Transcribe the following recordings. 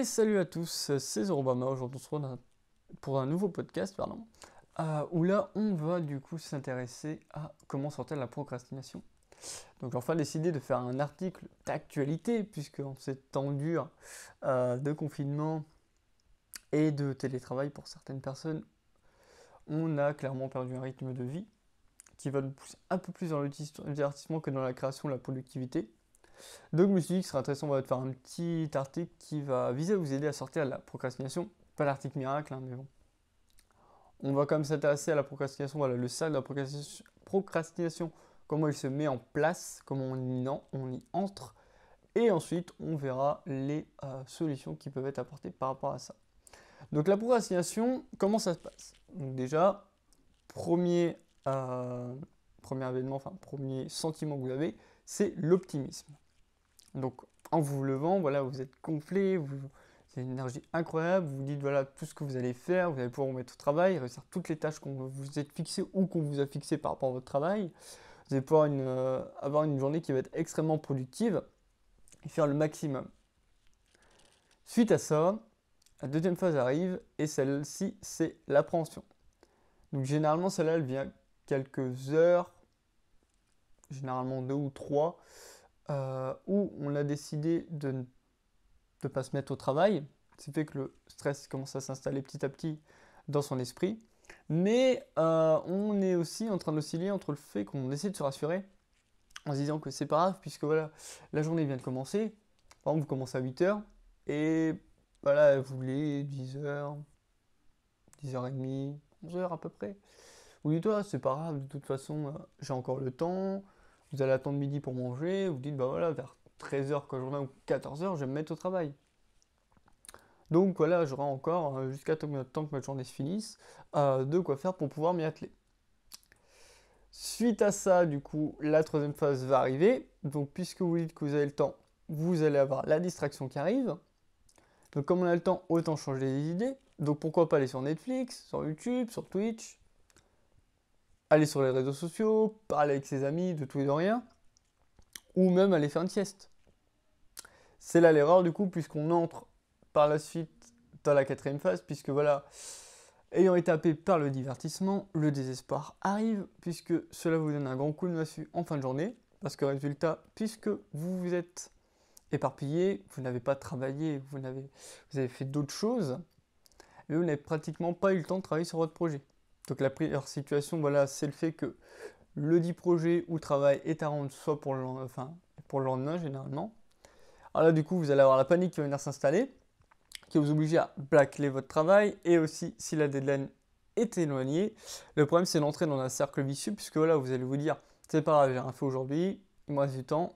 Et salut à tous, c'est Zorobama. Aujourd'hui on se retrouve pour un nouveau podcast, où là on va du coup s'intéresser à comment sortir de la procrastination. Donc j'ai enfin décidé de faire un article d'actualité, puisque en ces temps durs de confinement et de télétravail pour certaines personnes, on a clairement perdu un rythme de vie qui va nous pousser un peu plus dans le divertissement que dans la création et la productivité. Donc je me suis dit que ce serait intéressant de faire un petit article qui va viser à vous aider à sortir de la procrastination. Pas l'article miracle, mais bon. On va quand même s'intéresser à la procrastination, voilà, le cercle de la procrastination, comment il se met en place, comment on y entre, et ensuite on verra les solutions qui peuvent être apportées par rapport à ça. Donc la procrastination, comment ça se passe? Donc déjà, premier, premier événement, premier sentiment que vous avez, c'est l'optimisme. Donc, en vous levant, voilà, vous êtes complet, vous avez une énergie incroyable, vous vous dites, voilà, tout ce que vous allez faire, vous allez pouvoir vous mettre au travail, réussir toutes les tâches qu'on vous êtes fixées ou qu'on vous a fixées par rapport à votre travail. Vous allez pouvoir avoir une journée qui va être extrêmement productive et faire le maximum. Suite à ça, la deuxième phase arrive et celle-ci, c'est l'appréhension. Donc, généralement, celle-là, elle vient quelques heures, généralement 2 ou 3, où on a décidé de ne pas se mettre au travail, ce qui fait que le stress commence à s'installer petit à petit dans son esprit. Mais on est aussi en train d'osciller entre le fait qu'on essaie de se rassurer en se disant que c'est pas grave, puisque voilà, la journée vient de commencer. Par exemple, vous commencez à 8h et voilà, vous voulez 10h, 10h30, 11h à peu près. Vous dites, ah, c'est pas grave, de toute façon, j'ai encore le temps. Vous allez attendre midi pour manger. Vous dites, bah voilà, vers 13h quand journée ou 14h, je vais me mettre au travail. Donc voilà, j'aurai encore jusqu'à temps que ma journée se finisse, de quoi faire pour pouvoir m'y atteler. Suite à ça, du coup, la troisième phase va arriver. Donc puisque vous dites que vous avez le temps, vous allez avoir la distraction qui arrive. Donc comme on a le temps, autant changer les idées. Donc pourquoi pas aller sur Netflix, sur YouTube, sur Twitch, aller sur les réseaux sociaux, parler avec ses amis de tout et de rien, ou même aller faire une sieste. C'est là l'erreur du coup, puisqu'on entre par la suite dans la quatrième phase, puisque voilà, ayant été happé par le divertissement, le désespoir arrive, puisque cela vous donne un grand coup de massue en fin de journée, parce que résultat, puisque vous vous êtes éparpillé, vous n'avez pas travaillé, vous avez fait d'autres choses, et vous n'avez pratiquement pas eu le temps de travailler sur votre projet. Donc la première situation, voilà, c'est le fait que le dit projet ou travail est à rendre soit pour pour le lendemain généralement. Alors là, du coup, vous allez avoir la panique qui va venir s'installer, qui va vous obliger à bâcler votre travail, et aussi, si la deadline est éloignée, le problème c'est d'entrer dans un cercle vicieux, puisque là, vous allez vous dire, c'est pas grave, j'ai rien fait aujourd'hui, il me reste du temps,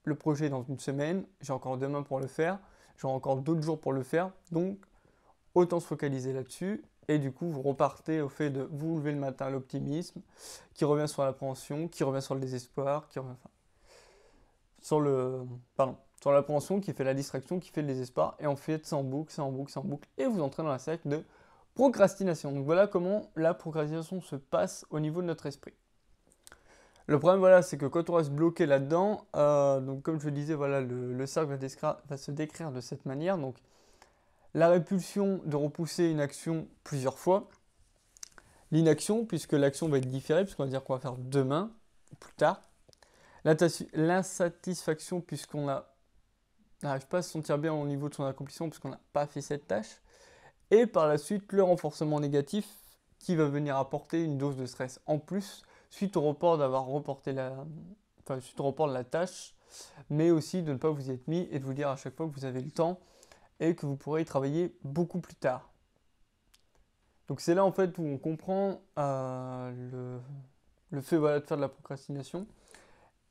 le projet est dans une semaine, j'ai encore demain pour le faire, j'aurai encore d'autres jours pour le faire, donc autant se focaliser là-dessus, et du coup, vous repartez au fait de vous lever le matin à l'optimisme, qui revient sur l'appréhension, qui revient sur le désespoir, qui revient sur sur l'appréhension, qui fait la distraction, qui fait le désespoir, et en fait, c'est en boucle, c'est en boucle, c'est en boucle, et vous entrez dans la cercle de procrastination. Donc voilà comment la procrastination se passe au niveau de notre esprit. Le problème, voilà, c'est que quand on reste bloqué là-dedans, donc comme je le disais, voilà, le cercle va se décrire de cette manière. Donc la répulsion de repousser une action plusieurs fois, l'inaction, puisque l'action va être différée, puisqu'on va dire qu'on va faire demain, ou plus tard, l'insatisfaction, puisqu'on n'arrive pas à se sentir bien au niveau de son accomplissement, puisqu'on n'a pas fait cette tâche, et par la suite, le renforcement négatif, qui va venir apporter une dose de stress en plus, suite au report suite au report de la tâche, mais aussi de ne pas vous y être mis et de vous dire à chaque fois que vous avez le temps et que vous pourrez y travailler beaucoup plus tard. Donc c'est là en fait où on comprend le fait voilà, de faire de la procrastination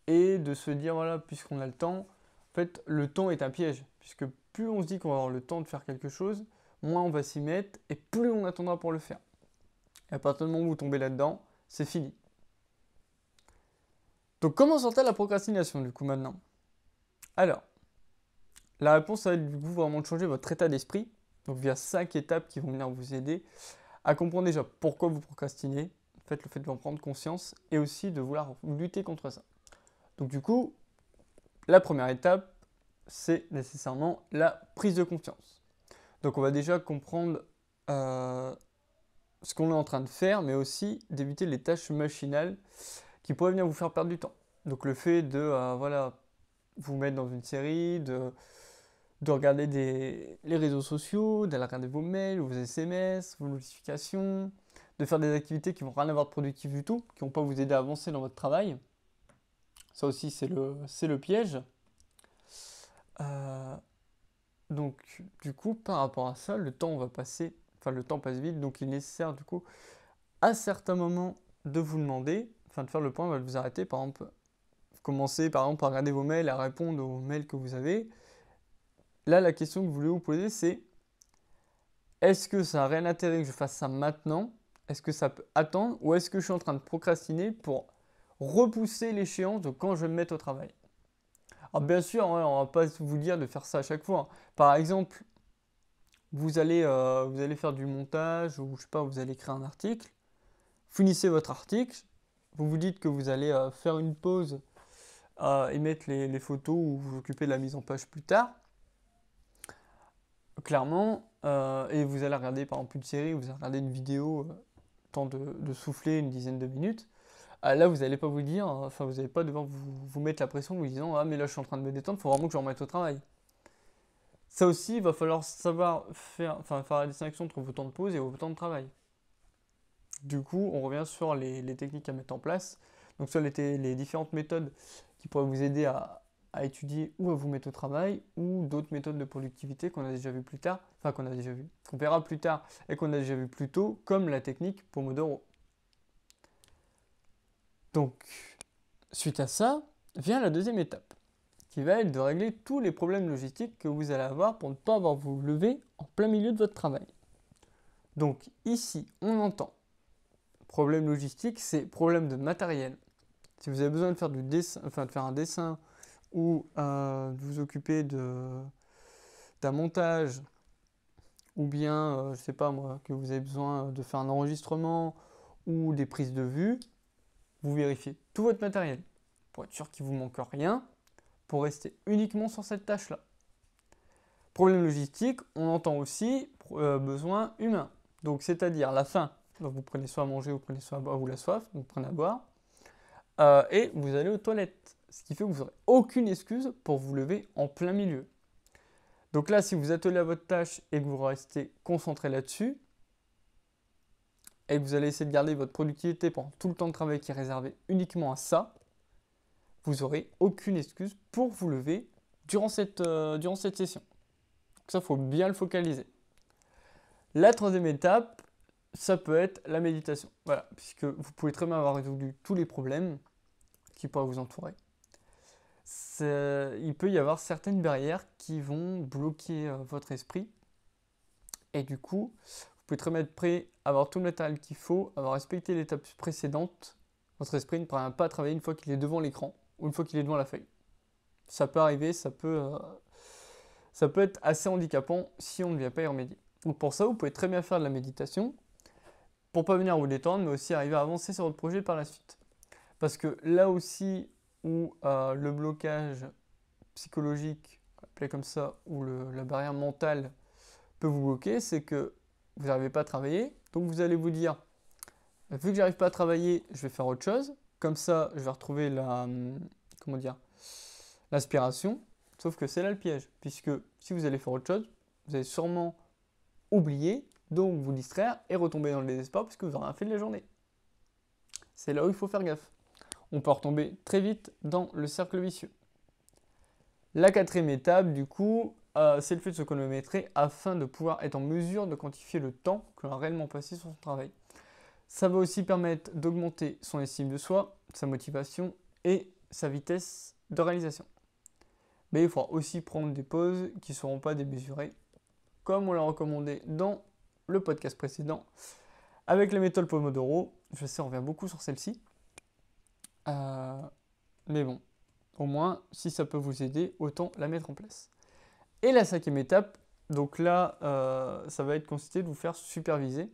et de se dire voilà, puisqu'on a le temps, en fait le temps est un piège, puisque plus on se dit qu'on va avoir le temps de faire quelque chose, moins on va s'y mettre et plus on attendra pour le faire. Et à partir du moment où vous tombez là-dedans, c'est fini. Donc comment sortir de la procrastination du coup maintenant? Alors, la réponse ça va être du coup vraiment de changer votre état d'esprit, donc via 5 étapes qui vont venir vous aider à comprendre déjà pourquoi vous procrastinez, en fait le fait d'en prendre conscience et aussi de vouloir lutter contre ça. Donc du coup, la première étape, c'est nécessairement la prise de conscience. Donc on va déjà comprendre ce qu'on est en train de faire, mais aussi d'éviter les tâches machinales qui pourraient venir vous faire perdre du temps. Donc le fait de voilà, vous mettre dans une série, de regarder les réseaux sociaux, d'aller regarder vos mails, vos SMS, vos notifications, de faire des activités qui vont rien avoir de productif du tout, qui vont pas vous aider à avancer dans votre travail. Ça aussi, c'est le piège. Euh, donc, du coup, par rapport à ça, le temps va passer, enfin, le temps passe vite, donc il est nécessaire, du coup, à certains moments, de vous demander, enfin, de faire le point, de vous arrêter, par exemple, commencer, par exemple, par regarder vos mails, à répondre aux mails que vous avez. Là, la question que vous voulez vous poser, c'est est-ce que ça a rien d'intérêt que je fasse ça maintenant? Est-ce que ça peut attendre? Ou est-ce que je suis en train de procrastiner pour repousser l'échéance de quand je vais me mettre au travail? Alors bien sûr, hein, on va pas vous dire de faire ça à chaque fois, hein. Par exemple, vous allez faire du montage ou je sais pas, vous allez créer un article. Finissez votre article. Vous vous dites que vous allez faire une pause et mettre les photos ou vous occuper de la mise en page plus tard. Clairement, et vous allez regarder par exemple une série, vous allez regarder une vidéo, temps de souffler une dizaine de minutes. Là, vous n'allez pas vous dire, enfin, vous n'allez pas devoir vous mettre la pression en vous disant ah, mais là, je suis en train de me détendre, il faut vraiment que je me remette au travail. Ça aussi, il va falloir savoir faire la distinction entre vos temps de pause et vos temps de travail. Du coup, on revient sur les techniques à mettre en place. Donc, soit les différentes méthodes qui pourraient vous aider à étudier ou à vous mettre au travail, ou d'autres méthodes de productivité qu'on a déjà vu plus tard, enfin qu'on a déjà vu, qu'on verra plus tard et qu'on a déjà vu plus tôt, comme la technique Pomodoro. Donc, suite à ça, vient la deuxième étape, qui va être de régler tous les problèmes logistiques que vous allez avoir pour ne pas avoir vous lever en plein milieu de votre travail. Donc ici, on entend problème logistique, c'est problème de matériel. Si vous avez besoin de faire du dessin, enfin de faire un dessin ou de vous occuper d'un montage, ou bien, je sais pas moi, que vous avez besoin de faire un enregistrement ou des prises de vue, vous vérifiez tout votre matériel pour être sûr qu'il ne vous manque rien, pour rester uniquement sur cette tâche-là. Problème logistique, on entend aussi besoin humain. Donc c'est-à-dire la faim. Donc vous prenez soit à manger, vous prenez soit à boire, ou la soif, donc vous prenez à boire. Et vous allez aux toilettes. Ce qui fait que vous n'aurez aucune excuse pour vous lever en plein milieu. Donc là, si vous attelez à votre tâche et que vous restez concentré là-dessus, et que vous allez essayer de garder votre productivité pendant tout le temps de travail qui est réservé uniquement à ça, vous n'aurez aucune excuse pour vous lever durant cette session. Donc ça, il faut bien le focaliser. La troisième étape, ça peut être la méditation. Voilà, puisque vous pouvez très bien avoir résolu tous les problèmes qui pourraient vous entourer. Il peut y avoir certaines barrières qui vont bloquer votre esprit. Et du coup, vous pouvez très bien être prêt à avoir tout le matériel qu'il faut, avoir respecté l'étape précédente. Votre esprit ne parvient pas à travailler une fois qu'il est devant l'écran ou une fois qu'il est devant la feuille. Ça peut arriver, ça peut être assez handicapant si on ne vient pas y remédier. Donc pour ça, vous pouvez très bien faire de la méditation pour pas venir vous détendre, mais aussi arriver à avancer sur votre projet par la suite. Parce que là aussi où le blocage psychologique, appelé comme ça, ou la barrière mentale peut vous bloquer, c'est que vous n'arrivez pas à travailler. Donc vous allez vous dire, vu que j'arrive pas à travailler, je vais faire autre chose. Comme ça, je vais retrouver l'inspiration. Sauf que c'est là le piège, puisque si vous allez faire autre chose, vous allez sûrement oublier, donc vous distraire et retomber dans le désespoir puisque vous n'aurez rien fait de la journée. C'est là où il faut faire gaffe. On peut retomber très vite dans le cercle vicieux. La quatrième étape, du coup, c'est le fait de se chronométrer afin de pouvoir être en mesure de quantifier le temps que l'on a réellement passé sur son travail. Ça va aussi permettre d'augmenter son estime de soi, sa motivation et sa vitesse de réalisation. Mais il faudra aussi prendre des pauses qui ne seront pas démesurées, comme on l'a recommandé dans le podcast précédent, avec la méthode Pomodoro. Je sais, on revient beaucoup sur celle-ci. Mais bon, au moins, si ça peut vous aider, autant la mettre en place. Et la cinquième étape, donc là, ça va être constitué de vous faire superviser.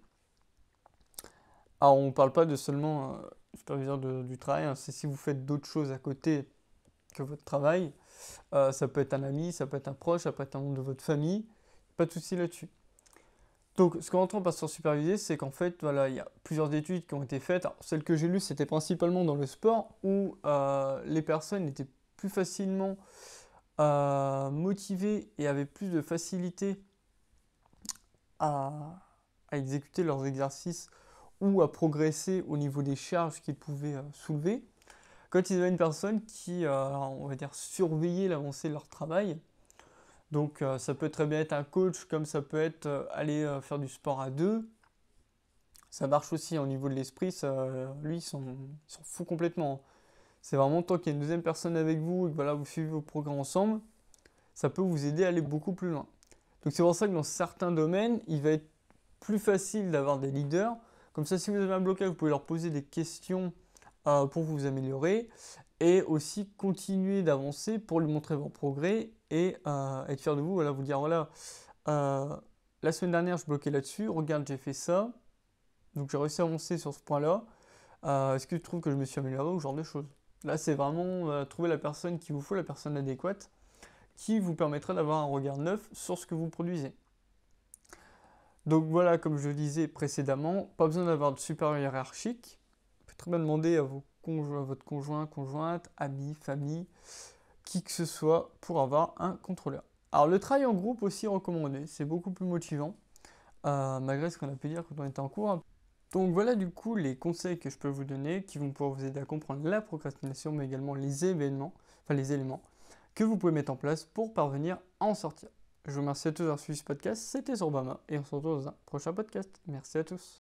Alors, on ne parle pas de seulement superviseur du travail, hein, c'est si vous faites d'autres choses à côté que votre travail. Ça peut être un ami, ça peut être un proche, ça peut être un membre de votre famille. Pas de souci là-dessus. Donc, ce qu'on entend par sursupervisé, c'est qu'en fait, voilà, il y a plusieurs études qui ont été faites. Alors, celle que j'ai lue, c'était principalement dans le sport, où les personnes étaient plus facilement motivées et avaient plus de facilité à, à exécuter leurs exercices ou à progresser au niveau des charges qu'ils pouvaient soulever. Quand ils avaient une personne qui, on va dire, surveillait l'avancée de leur travail, donc ça peut très bien être un coach, comme ça peut être aller faire du sport à deux. Ça marche aussi au niveau de l'esprit, lui, il s'en fout complètement. C'est vraiment tant qu'il y a une deuxième personne avec vous et que voilà, vous suivez vos programmes ensemble, ça peut vous aider à aller beaucoup plus loin. Donc c'est pour ça que dans certains domaines, il va être plus facile d'avoir des leaders. Comme ça, si vous avez un blocage, vous pouvez leur poser des questions pour vous améliorer et aussi continuer d'avancer pour lui montrer vos progrès et être fier de vous. Voilà, vous dire voilà, euh, la semaine dernière, je bloquais là-dessus, regarde, j'ai fait ça, donc j'ai réussi à avancer sur ce point-là. Est-ce que tu trouves que je me suis amélioré ou ce genre de choses? Là, c'est vraiment trouver la personne qu'il vous faut, la personne adéquate, qui vous permettra d'avoir un regard neuf sur ce que vous produisez. Donc voilà, comme je le disais précédemment, pas besoin d'avoir de supérieur hiérarchique. Vous pouvez très bien demander à votre conjoint, conjointe, ami, famille, qui que ce soit pour avoir un contrôleur. Alors le travail en groupe aussi recommandé, c'est beaucoup plus motivant, malgré ce qu'on a pu dire quand on était en cours. Donc voilà du coup les conseils que je peux vous donner qui vont pouvoir vous aider à comprendre la procrastination, mais également les éléments que vous pouvez mettre en place pour parvenir à en sortir. Je vous remercie à tous d'avoir suivi ce podcast, c'était Sorbama et on se retrouve dans un prochain podcast. Merci à tous.